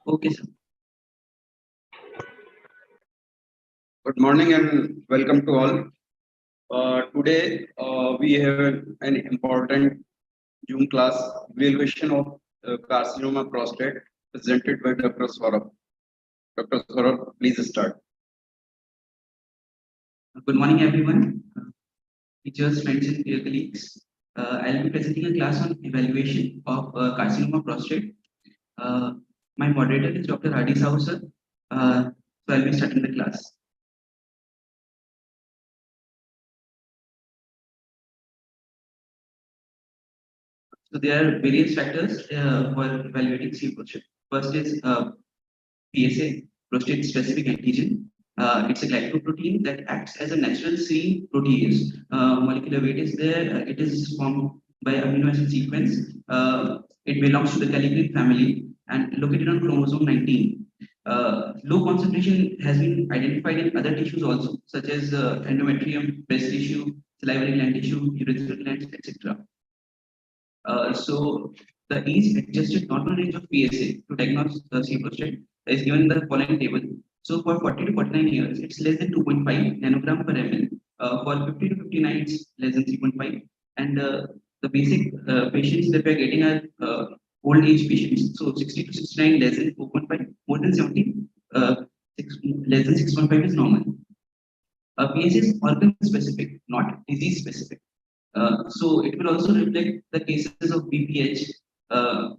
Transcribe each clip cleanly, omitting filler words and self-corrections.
Okay, sir. Good morning and welcome to all. Today we have an important Zoom class evaluation of carcinoma prostate presented by Dr. Saurabh. Dr. Saurabh, please start. Good morning, everyone. Teachers, friends, and dear colleagues. I'll be presenting a class on evaluation of carcinoma prostate. Uh, my moderator is Dr. Sahu, sir. So I'll be starting the class. So there are various factors for evaluating CA prostate. First is PSA, prostate specific antigen. It's a glycoprotein that acts as a natural serine protease. Molecular weight is there. It is formed by amino acid sequence. It belongs to the calligreen family and located on chromosome 19. Low concentration has been identified in other tissues also, such as endometrium, breast tissue, salivary gland tissue, urethral glands, etc. So the age adjusted normal range of PSA to diagnose the C prostate is given in the following table. So for 40 to 49 years, it's less than 2.5 nanogram per ml. For 50 to 59, it's less than 3.5. And the basic patients that we are getting are old age patients. So 60 to 69 less than 4.5, more than 70, less than 6.5 is normal. PSA is organ specific, not disease specific. So it will also reflect the cases of BPH,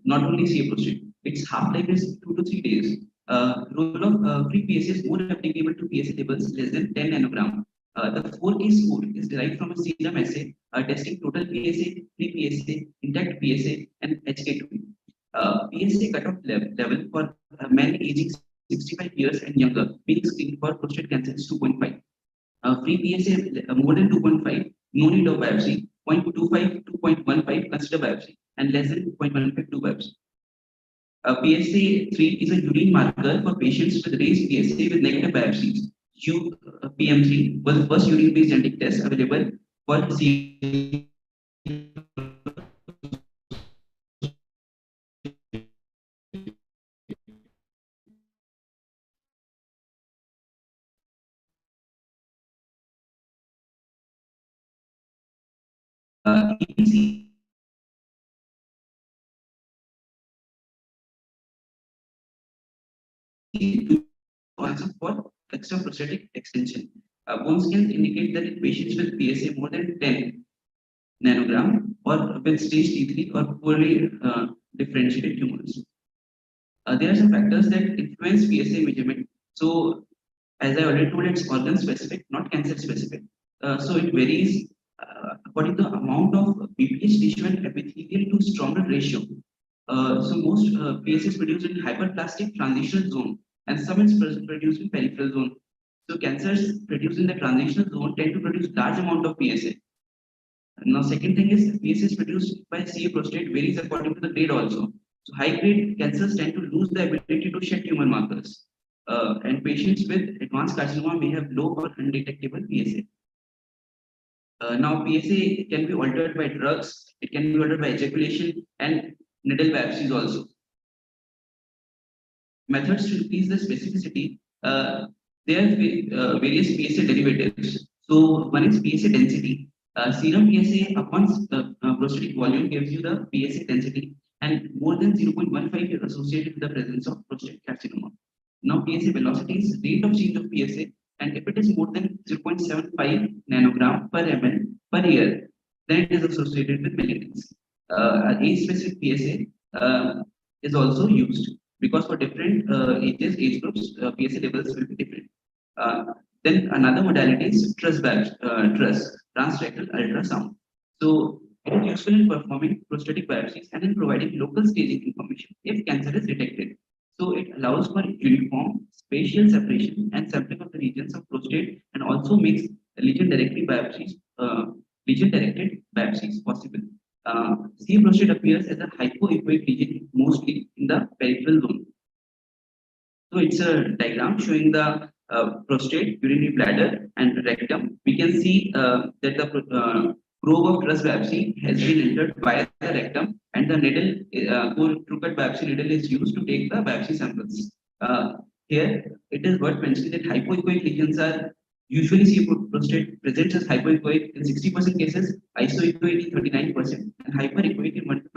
not only CA prostate. Its half-life is 2 to 3 days. Role of free PSA is more applicable to PSA levels less than 10 nanogram. The 4K score is derived from a serum assay testing total PSA, free PSA, intact PSA, and HK2. PSA cutoff level for men aging 65 years and younger being screened for prostate cancer is 2.5. Free PSA more than 2.5, no need of biopsy. 0.25 to 0.15 consider biopsy, and less than 0.15 to biopsy. PSA 3 is a urine marker for patients with raised PSA with negative biopsies. PM3 was the first urine-based genetic test available for C. Also for extraprostatic extension. Bone scans indicate that in patients with PSA more than 10 nanogram or with stage T3 or poorly differentiated tumors. There are some factors that influence PSA measurement. So, as I already told, it's organ specific, not cancer specific. So it varies according to the amount of BPH tissue and epithelial to stromal ratio. So most PSA is produced in hyperplastic transitional zone, and some is produced in peripheral zone. So cancers produced in the transitional zone tend to produce large amount of PSA. Now, second thing is PSA is produced by CA prostate varies according to the grade also. So high grade cancers tend to lose the ability to shed tumor markers. And patients with advanced carcinoma may have low or undetectable PSA. Now, PSA can be altered by drugs, it can be altered by ejaculation and needle biopsies also. Methods to increase the specificity, there are various PSA derivatives. So, one is PSA density. Serum PSA upon prostatic volume gives you the PSA density, and more than 0.15 is associated with the presence of prostate carcinoma. Now, PSA velocity is rate of change of PSA, and if it is more than 0.75 nanogram per ml per year, then it is associated with malignancy. Age-specific PSA is also used because for different ages, age groups, PSA levels will be different. Then another modality is transrectal ultrasound. So it is useful in performing prostatic biopsies and in providing local staging information if cancer is detected. So it allows for uniform spatial separation and sampling of the regions of prostate and also makes lesion-directed biopsies possible. C prostate appears as a hypoechoic region mostly in the peripheral zone. So it's a diagram showing the prostate, urinary bladder, and rectum. We can see that the probe of truss biopsy has been entered via the rectum, and the needle, true cut biopsy needle is used to take the biopsy samples. Here, it is worth mentioning that hypoechoic lesions are usually see prostate presents as hypoechoic in 60% cases, isoechoic in 39%, and hyperechoic in 1 to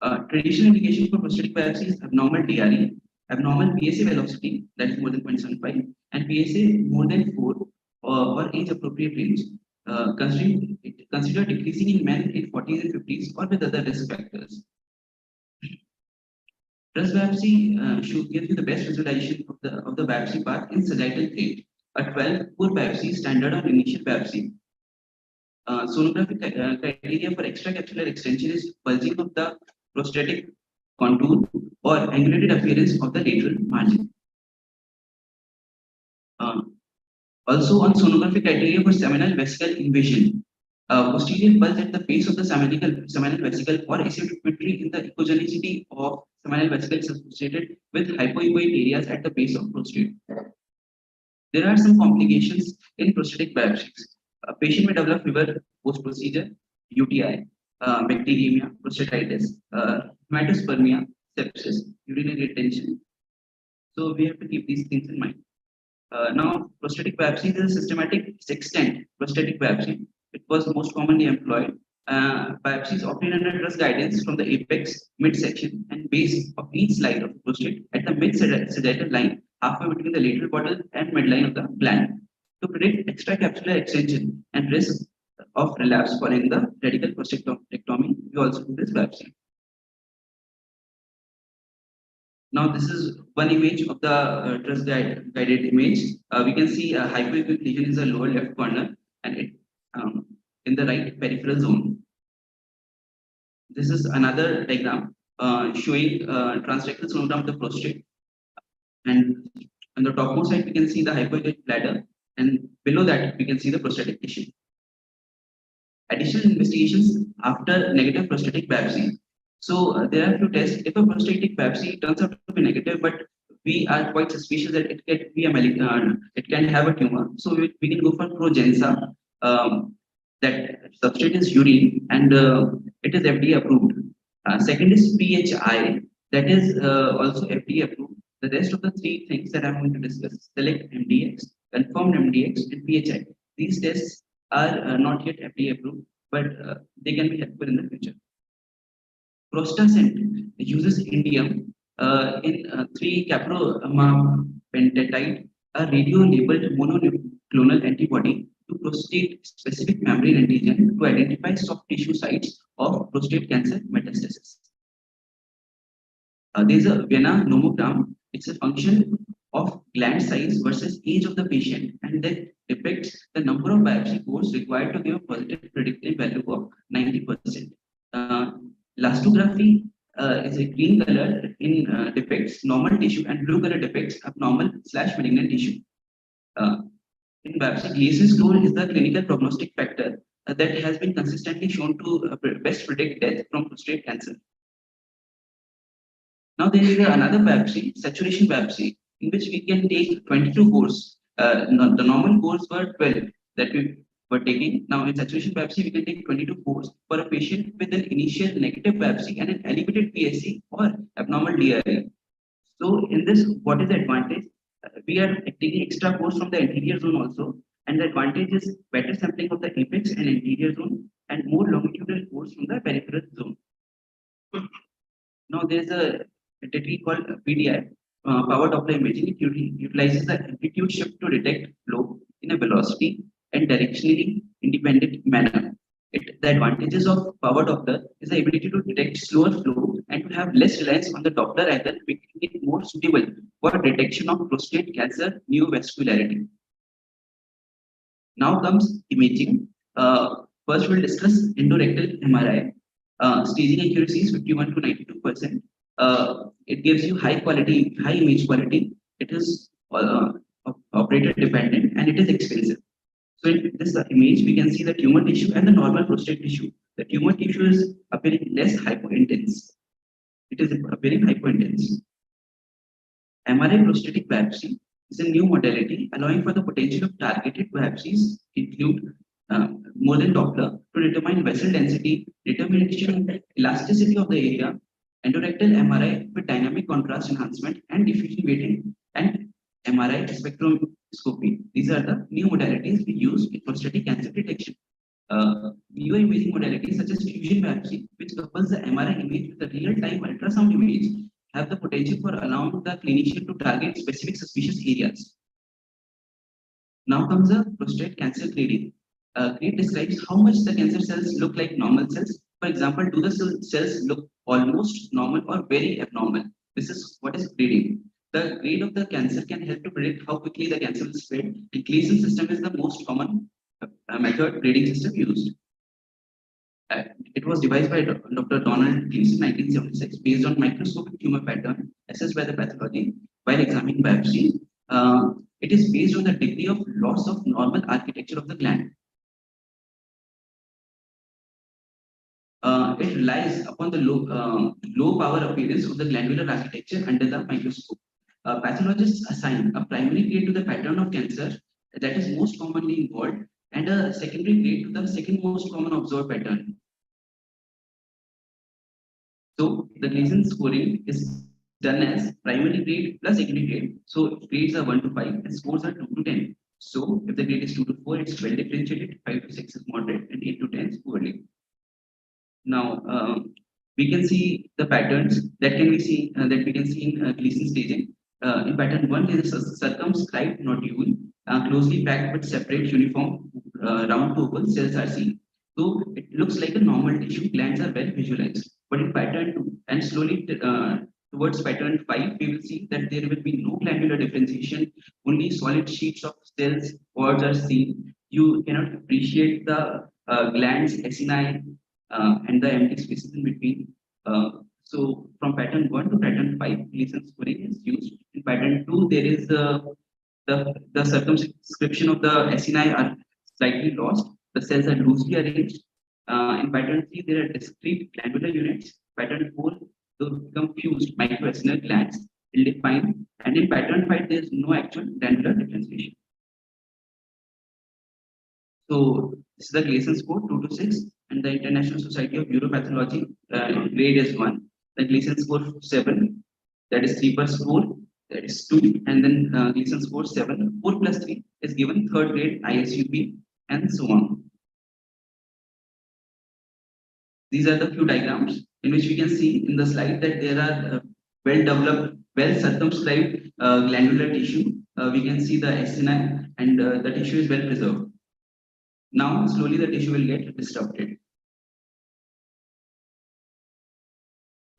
5%. Traditional indication for prostatic biopsy is abnormal DRE, abnormal PSA velocity that is more than 0.75, and PSA more than 4 or age appropriate range. Consider decreasing in men in 40s and 50s or with other risk factors. Truss biopsy should give you the best visualization of the biopsy path in sagittal plate. A 12-pore biopsy is standard on initial biopsy. Sonographic criteria for extracapsular extension is pulsing of the prostatic contour or angulated appearance of the lateral margin. Also on sonographic criteria for seminal vesicle invasion, posterior pulse at the base of the seminal vesicle or asymmetry in the echogenicity of seminal vesicle is associated with hypoechoic areas at the base of prostate. There are some complications in prostatic biopsies. A patient may develop fever post-procedure, UTI, bacteremia, prostatitis, hematospermia, sepsis, urinary retention. So we have to keep these things in mind. Now, prostatic biopsy is a systematic sextant prostatic biopsy. It was most commonly employed. Biopsies obtained under truss guidance from the apex, midsection, and base of each slide of the prostate at the mid-sagittal line, halfway between the lateral bottle and midline of the gland, to predict extracapsular extension and risk of relapse following the radical prostatectomy. We also do this biopsy. Now, this is one image of the truss guided image. We can see a hypoechoic lesion is the lower left corner, and it in the right peripheral zone. This is another diagram showing transrectal sonogram of the prostate, and on the topmost side we can see the hypoechoic bladder, and below that we can see the prostatic tissue. Additional investigations after negative prostatic biopsy. So there are a few tests. If a prostatic biopsy turns out to be negative, but we are quite suspicious that it can be it can have a tumor, so we can go for Progensa. That substrate is urine, and it is FDA approved. Second is PHI, that is also FDA approved. The rest of the three things that I'm going to discuss: select MDX, confirmed MDX, and PHI. These tests are not yet FDA approved, but they can be helpful in the future. Prostate uses indium in 3-capropentatide, a radio-labeled monoclonal antibody to prostate-specific membrane antigen to identify soft tissue sites of prostate cancer metastasis. There is a Vienna nomogram. It's a function of gland size versus age of the patient, and that depicts the number of biopsy cores required to give a positive predictive value of 90%. Elastography is a green color depicts normal tissue, and blue color depicts abnormal/malignant tissue. In biopsy, Gleason score is the clinical prognostic factor that has been consistently shown to best predict death from prostate cancer. Now there is another biopsy, saturation biopsy, in which we can take 22 cores. The normal cores were 12 that we were taking. Now in saturation biopsy, we can take 22 cores for a patient with an initial negative biopsy and an elevated PSA or abnormal DRE. So in this, what is the advantage? We are taking extra cores from the anterior zone also, and the advantage is better sampling of the apex and anterior zone and more longitudinal cores from the peripheral zone. Now there is a technique called PDI, power Doppler imaging. It utilizes the amplitude shift to detect flow in a velocity and directionally independent manner. The advantages of power Doppler is the ability to detect slower flow and to have less reliance on the Doppler angle, making it more suitable for detection of prostate cancer neovascularity. Now comes imaging. First, we'll discuss endorectal MRI. Staging accuracy is 51 to 92%. It gives you high image quality. It is operator dependent, and it is expensive. So in this image, we can see the tumor tissue and the normal prostate tissue. The tumor tissue is appearing less hypointense. It is appearing hypointense. MRI prostatic biopsy is a new modality allowing for the potential of targeted biopsies include more than Doppler to determine vessel density, determination of elasticity of the area, endorectal MRI with dynamic contrast enhancement and diffusion weighting, and MRI spectroscopy. These are the new modalities we use in prostatic cancer detection. Newer imaging modalities such as fusion biopsy, which couples the MRI image with the real-time ultrasound image, have the potential for allowing the clinician to target specific suspicious areas. Now comes the prostate cancer grading. Grade describes how much the cancer cells look like normal cells. For example, do the cells look almost normal or very abnormal? This is what is grading. The grade of the cancer can help to predict how quickly the cancer will spread. The Gleason system is the most common method grading system used. It was devised by Dr. Donald Gleason in 1976 based on microscopic tumor pattern assessed by the pathology while examining biopsy. It is based on the degree of loss of normal architecture of the gland. It relies upon the low power appearance of the glandular architecture under the microscope. Pathologists assign a primary grade to the pattern of cancer that is most commonly involved and a secondary grade to the second most common observed pattern. So the Gleason scoring is done as primary grade plus secondary grade. So grades are 1 to 5 and scores are 2 to 10. So if the grade is 2 to 4, it's well differentiated, 5 to 6 is moderate, and 8 to 10 is poorly. Now we can see the patterns that can be seen that we can see in Gleason staging. In pattern 1, there is a circumscribed nodule closely packed with separate uniform round to oval cells are seen. So it looks like a normal tissue, glands are well visualized. But in pattern 2 and slowly towards pattern 5, we will see that there will be no glandular differentiation, only solid sheets of cells, pods are seen. You cannot appreciate the glands, acini, and the empty spaces in between. So from pattern 1 to pattern 5, Gleason scoring is used. In pattern 2, there is the circumscription of the acini are slightly lost. The cells are loosely arranged. In pattern 3, there are discrete glandular units. Pattern 4, those become fused microacinar glands, ill-defined. And in pattern 5, there is no actual glandular differentiation. So this is the Gleason score 2 to 6, and the International Society of Uropathology grade is 1. The Gleason score 7, that is 3 plus 4, that is 2, and then Gleason score 7, 4 plus 3 is given 3rd grade ISUP, and so on. These are the few diagrams in which we can see in the slide that there are well-developed, well-circumscribed glandular tissue. We can see the acini and the tissue is well preserved. Now, slowly the tissue will get disrupted.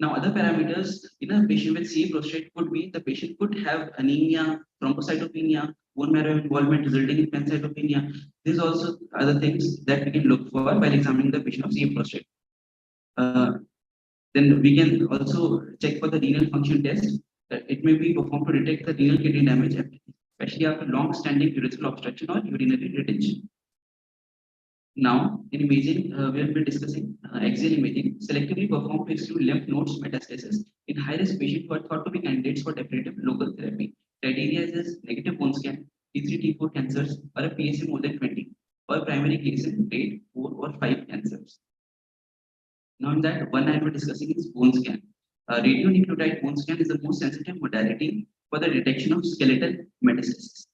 Now, other parameters in a patient with CA prostate could be the patient could have anemia, thrombocytopenia, bone marrow involvement resulting in pancytopenia. These also are the things that we can look for while examining the patient of CA prostate. Then we can also check for the renal function test. It may be performed to detect the renal kidney damage, especially after long-standing urethral obstruction or urinary retention. Now, in imaging, we will be discussing axial imaging, selectively performed to exclude lymph nodes metastasis in high-risk patients who are thought to be candidates for definitive local therapy. Criteria is negative bone scan, T3, T4 cancers, or a PSA more than 20, or primary Gleason grade 4 or 5 cancers. Now, in that, one I will be discussing is bone scan. Radionuclide bone scan is the most sensitive modality for the detection of skeletal metastasis.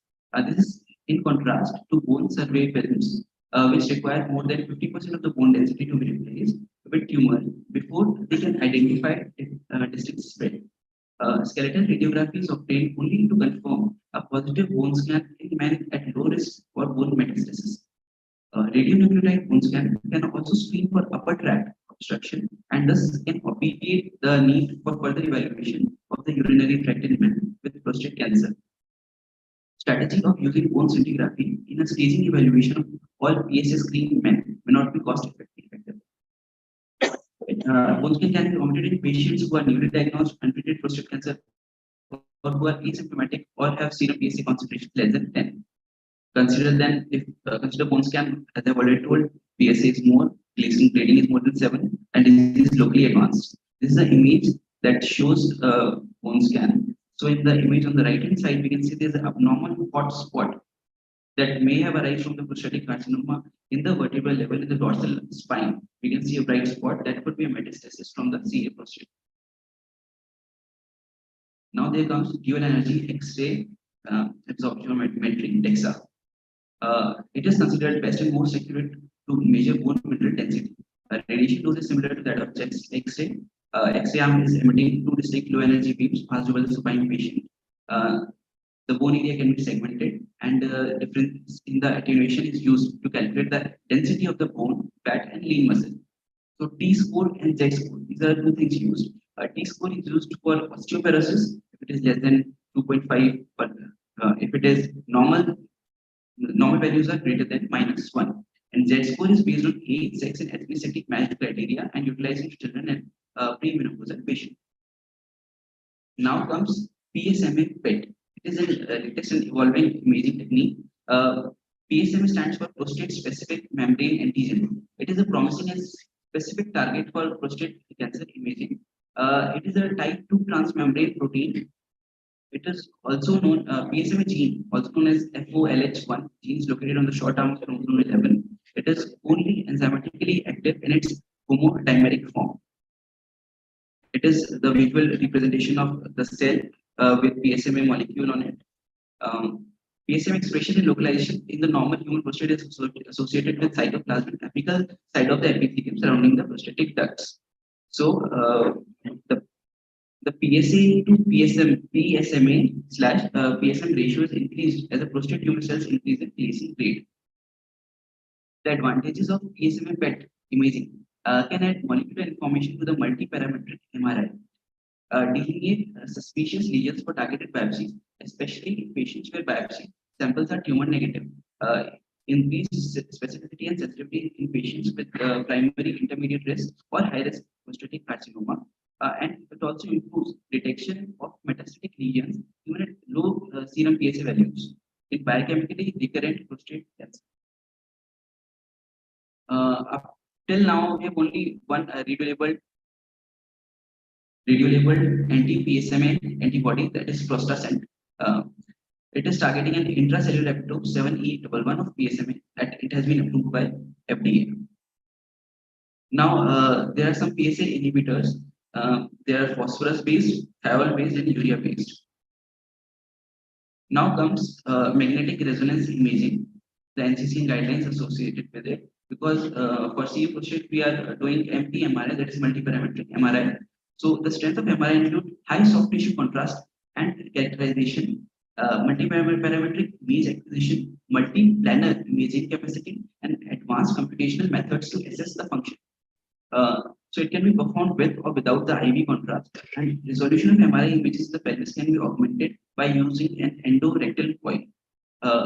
This is in contrast to bone survey films, which require more than 50% of the bone density to be replaced with tumor before they can identify distinct spread. Skeletal radiography is obtained only to confirm a positive bone scan in men at low risk for bone metastasis. Radionuclide bone scan can also screen for upper tract obstruction and thus can obviate the need for further evaluation of the urinary tract in men with prostate cancer. Strategy of using bone scintigraphy in a staging evaluation of all PSA screened men may not be cost effective. Bone scan can be omitted in patients who are newly diagnosed untreated prostate cancer or who are asymptomatic or have seen a PSA concentration less than 10. Consider bone scan, as I've already told, PSA is more, Gleason grading is more than 7, and this is locally advanced. This is the image that shows bone scan. So in the image on the right hand side, we can see there's an abnormal hot spot that may have arisen from the prostatic carcinoma in the vertebral level in the dorsal spine. We can see a bright spot that could be a metastasis from the CA prostate. Now there comes dual energy X-ray absorption metric DEXA. It is considered best and most accurate to measure bone mineral density. Radiation dose is similar to that of chest X-ray. X-ray arm is emitting two distinct low energy beams passed over the supine patient. The bone area can be segmented, and the difference in the attenuation is used to calculate the density of the bone, fat, and lean muscle. So T score and Z score, these are two things used. T score is used for osteoporosis if it is less than 2.5, but if it is normal values are greater than -1. And Z score is based on age, sex, and ethnicity matched criteria and utilizing children and premenopausal patients. Now comes PSMA PET. It is a latest and evolving imaging technique. PSMA stands for prostate specific membrane antigen. It is a promising and specific target for prostate cancer imaging. It is a type 2 transmembrane protein. It is also known PSMA gene, also known as FOLH1 gene, is located on the short arm of chromosome 11. It is only enzymatically active in its homodimeric form. It is the visual representation of the cell with PSMA molecule on it. PSMA expression and localization in the normal human prostate is associated with cytoplasmic apical side of the epithelium surrounding the prostatic ducts. So the PSA to PSMA slash PSM ratio is increased as the prostate tumor cells increase in PSA rate. The advantages of PSMA PET imaging can add molecular information to the multi-parametric MRI. Delineate suspicious lesions for targeted biopsies, especially in patients where biopsy samples are tumor negative. Increase specificity and sensitivity in patients with primary intermediate risk or high risk prostatic carcinoma. And it also improves detection of metastatic lesions even at low serum PSA values in biochemically recurrent prostate cancer. Up till now, we have only one radiolabeled anti-PSMA antibody, that is Prostate. It is targeting an intracellular epitope 7E11 of PSMA that it has been approved by FDA. Now, there are some PSA inhibitors. They are phosphorus based, thiol based, and urea based. Now comes magnetic resonance imaging, the NCCN guidelines associated with it. Because for CA prostate, we are doing MPMRI, that is multiparametric MRI. So the strength of MRI include high soft tissue contrast and characterization, multi-parametric image acquisition, multi-planar imaging capacity, and advanced computational methods to assess the function. So it can be performed with or without the IV contrast, and resolution of MRI images of the pelvis can be augmented by using an endorectal coil.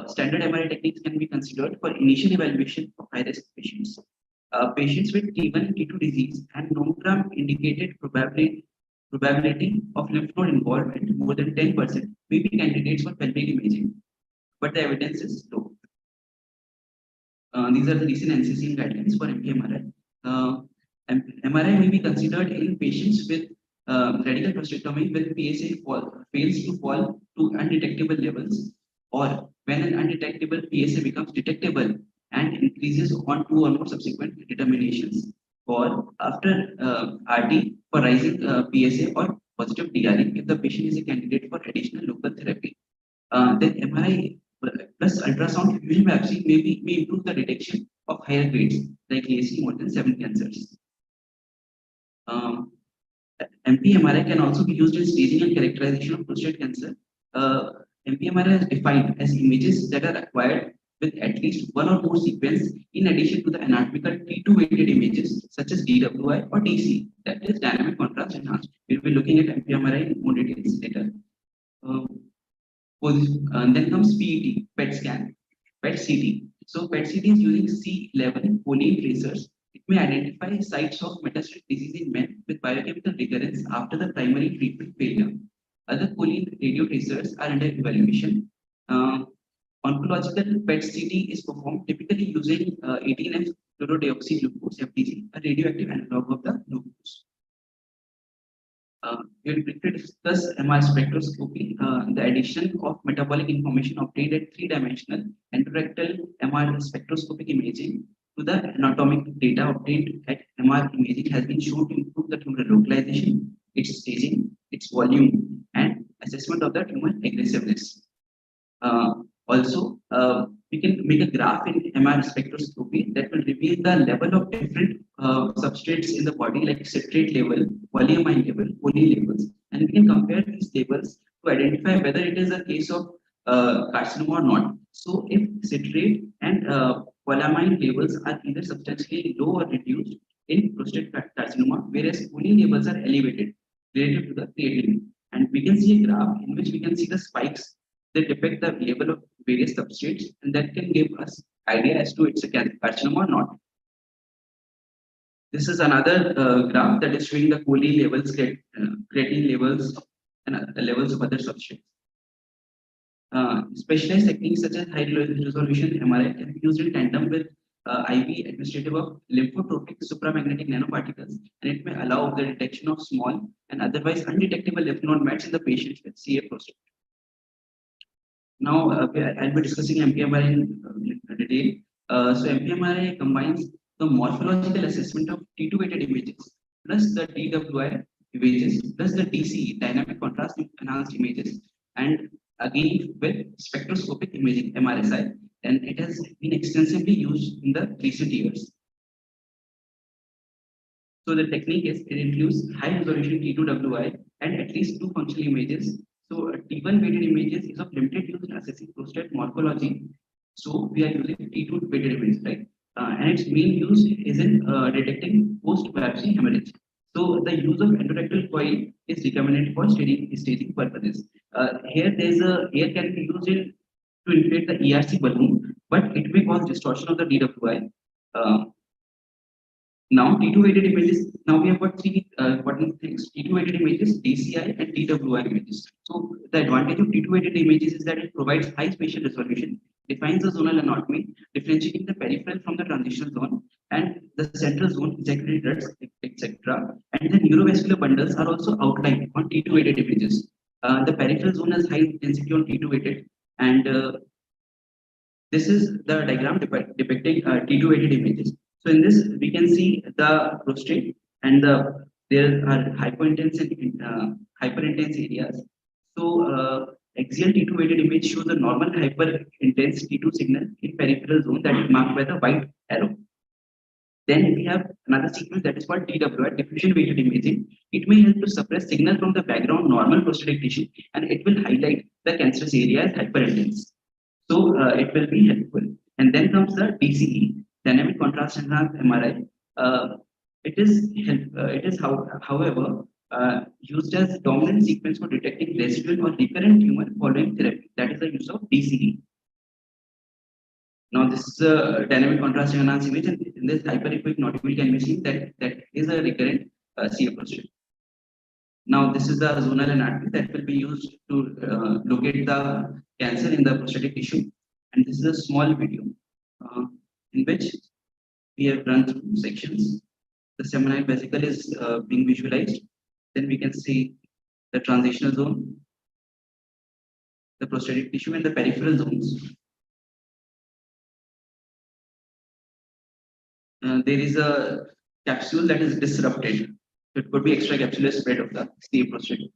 Standard MRI techniques can be considered for initial evaluation of high-risk patients. Patients with T1 and T2 disease and nomogram indicated probability of lymph node involvement more than 10% may be candidates for pelvic imaging, but the evidence is low. These are the recent NCCN guidelines for MPMRI. MRI may be considered in patients with radical prostatectomy when PSA fails to fall to undetectable levels, or when an undetectable PSA becomes detectable and increases on 2 or more subsequent determinations, or after RT for rising PSA or positive DRE if the patient is a candidate for additional local therapy. Then MRI plus ultrasound fusion biopsy may improve the detection of higher grades like AST more than 7 cancers. MPMRI can also be used in staging and characterization of prostate cancer. MPMRI is defined as images that are acquired with at least one or more sequence in addition to the anatomical T2 weighted images such as DWI or DC, that is dynamic contrast enhanced. We'll be looking at MPMRI in more details later. And then comes PET scan, PET CT. So PET CT is using C11 choline tracers. It may identify sites of metastatic disease in men with biochemical recurrence after the primary treatment failure. Other choline radio tracers are under evaluation. Oncological PET CT is performed typically using 18F fluorodeoxyglucose (FDG), a radioactive analog of the glucose. We'll briefly discuss MR spectroscopy, the addition of metabolic information obtained at three-dimensional endorectal MR spectroscopic imaging to the anatomic data obtained at MR imaging has been shown to improve the tumor localization, its staging, its volume, and assessment of the tumor aggressiveness. Also, we can make a graph in MR spectroscopy that will reveal the level of different substrates in the body, like citrate level, polyamine level, poly levels, and we can compare these levels to identify whether it is a case of carcinoma or not. So, if citrate and polyamine levels are either substantially low or reduced in prostate carcinoma, whereas poly levels are elevated relative to the creatinine, and we can see a graph in which we can see the spikes that depict the level of various substrates, and that can give us idea as to it's a carcinoma or not. This is another graph that is showing the choline levels, creatinine levels, and levels of other substrates. Specialized techniques such as high resolution MRI can be used in tandem with IV administrative of lymphotropic supramagnetic nanoparticles, and it may allow the detection of small and otherwise undetectable lymph node mets in the patients with CA prostate. Now, I'll be discussing MPMRI in detail. So, MPMRI combines the morphological assessment of T2 weighted images plus the DWI images plus the DCE, dynamic contrast enhanced images, and again with spectroscopic imaging, MRSI, and it has been extensively used in the recent years. So, the technique is it includes high resolution T2WI and at least two functional images. So T1 weighted images is of limited use in assessing prostate morphology. So we are using T2 weighted images, right? And its main use is in detecting post-biopsy hemorrhage. So the use of endorectal coil is recommended for staging purposes. Here air can be used to inflate the ERC balloon, but it may cause distortion of the DWI. Now, T2 weighted images, now we have got three important things: T2 weighted images, DCI, and DWI images. So, the advantage of T2 weighted images is that it provides high spatial resolution, defines the zonal anatomy, differentiating the peripheral from the transitional zone, and the central zone, ejaculated ducts, etc. And the neurovascular bundles are also outlined on T2 weighted images. The peripheral zone has high intensity on T2 weighted, and this is the diagram depicting T2 weighted images. So in this, we can see the prostate and there are hyperintense areas. So axial T2 weighted image shows a normal hyperintense T2 signal in peripheral zone that is marked by the white arrow. Then we have another sequence that is called DWI, diffusion weighted imaging. It may help to suppress signal from the background normal prostatic tissue, and it will highlight the cancerous area as hyperintense. So it will be helpful. And then comes the DCE, dynamic contrast enhanced MRI. However, used as dominant sequence for detecting residual or recurrent tumor following therapy. That is the use of DCE. Now, this is a dynamic contrast enhanced image, and in this hyperechoic nodule can be seen that is a recurrent CA prostate. Now, this is the zonal anatomy that will be used to locate the cancer in the prostatic tissue, and this is a small video in which we have run through sections. The seminal vesicle is being visualized. Then we can see the transitional zone, the prostatic tissue, and the peripheral zones. There is a capsule that is disrupted. It could be extracapsular spread of the CA prostate.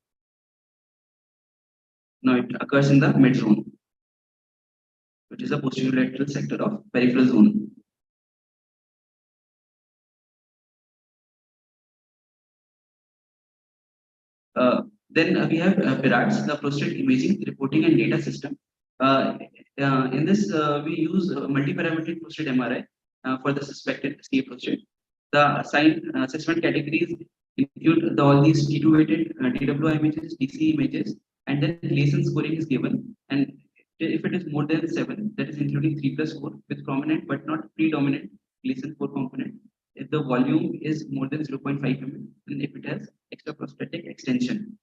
Now it occurs in the mid zone, which is the posterior lateral sector of peripheral zone. Then we have PIRADS, the prostate imaging reporting and data system. In this, we use multiparametric prostate MRI for the suspected CA prostate. The assigned assessment categories include all these T2 weighted DWI images, DC images, and then Gleason scoring is given. And if it is more than 7, that is including 3+4 with prominent but not predominant Gleason 4 component. If the volume is more than 0.5 mm, and if it has extraprostatic extension.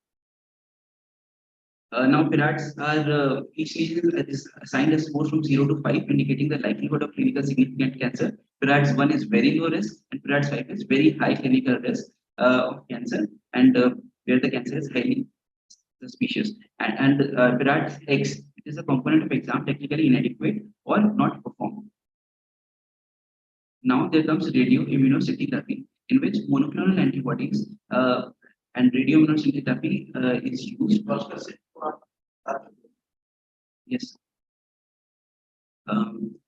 Now, PIRADS are each lesion is assigned a score from 0 to 5, indicating the likelihood of clinical significant cancer. PIRADS 1 is very low risk, and PIRADS 5 is very high clinical risk of cancer. And where the cancer is highly suspicious. And Virat's X, it is a component of exam technically inadequate or not performed. Now there comes radioimmunoscintigraphy, in which monoclonal antibodies and radioimmunoscintigraphy is used. Yes.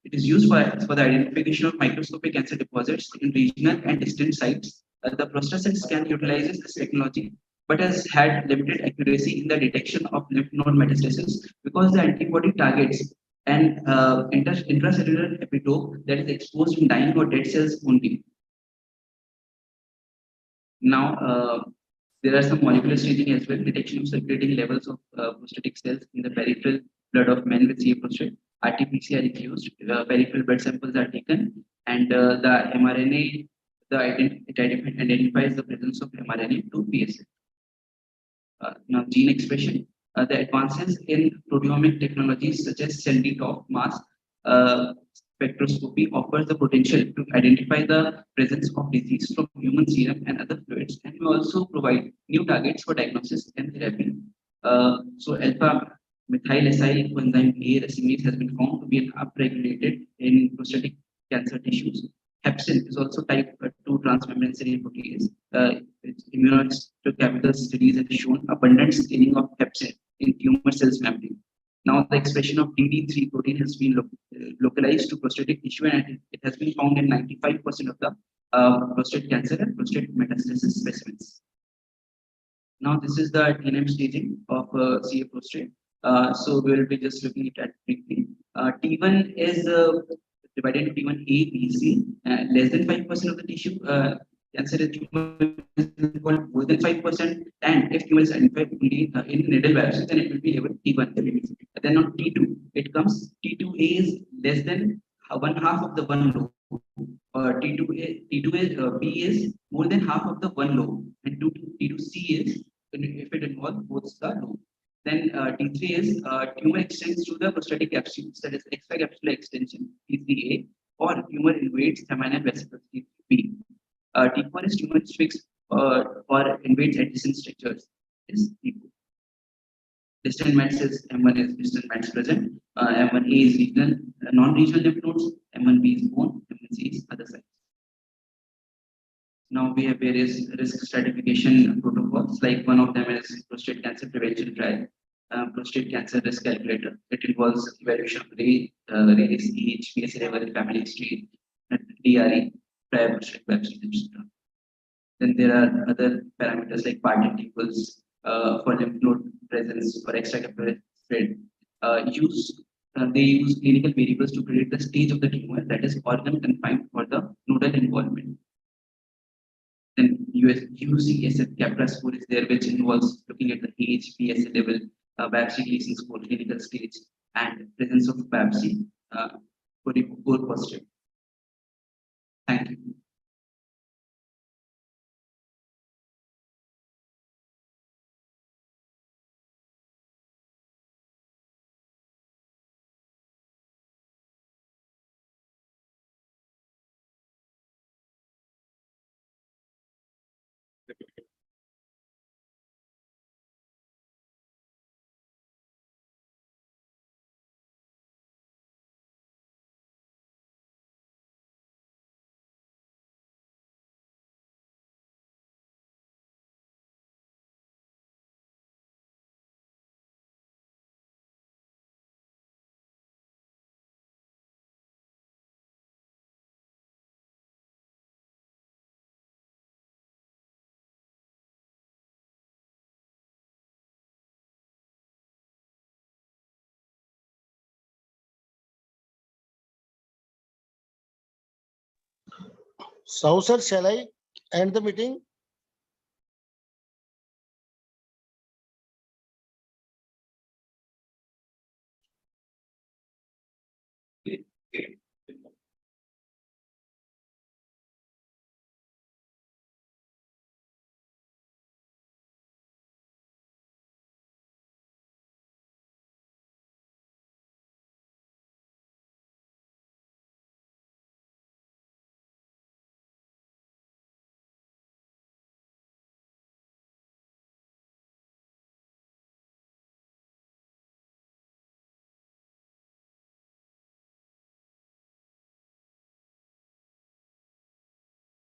It is used for the identification of microscopic cancer deposits in regional and distant sites. The prostate scan utilizes this technology, but has had limited accuracy in the detection of lymph node metastasis because the antibody targets an intracellular epitope that is exposed in dying or dead cells only. Now, there are some molecular staging as well, detection of circulating levels of prostatic cells in the peripheral blood of men with CA prostate. RT-PCR is used, peripheral blood samples are taken, and the mRNA, it identifies the presence of mRNA to PSA. Now, gene expression. The advances in proteomic technologies such as cell-top mass spectroscopy offers the potential to identify the presence of disease from human serum and other fluids, and we also provide new targets for diagnosis and therapy. So, alpha methyl acyl coenzyme A racemase has been found to be upregulated in prostatic cancer tissues. Hepsin is also type 2 transmembrane serine protease. Immunohistochemical studies have shown abundant staining of hepsin in tumor cells membrane. Now, the expression of DD3 protein has been localized to prostatic tissue, and it has been found in 95% of the prostate cancer and prostate metastasis specimens. Now, this is the TNM staging of CA prostate. So, we will be just looking at it briefly. T1 is divided into T1A, B, C. Less than 5% of the tissue cancer tumor is called more than 5%, and if tumor is identified only in needle biopsy, then it will be labeled T1. Then on T2, it comes T2A is less than one half of the one lobe. T2A B is more than half of the one lobe, and T2C is if it involves both the lobe. Then T3 is tumor extends to the prostatic capsules, that is extracapsular extension, T3A, or tumor invades seminal vesicles, T3B. T4 is tumor fixed or invades adjacent structures, is T4. Distant mets is M1 is distant mets present, M1A is regional, non-regional lymph nodes, M1B is bone, M1C is other sites. Now we have various risk stratification protocols, like one of them is prostate cancer prevention trial, prostate cancer risk calculator. It involves evaluation of race, age, PSA level, family history, DRE, prior prostate biopsy, etc. Then there are other parameters like patent equals for lymph node presence or extracapillary spread. They use clinical variables to predict the stage of the tumor, that is organ confined for the nodal involvement. Then UCSF CAPRA score is there, which involves looking at the age, PSA level, biopsy Gleason score, clinical stage, and presence of biopsy for the core positive. Thank you. So, sir, shall I end the meeting? Okay.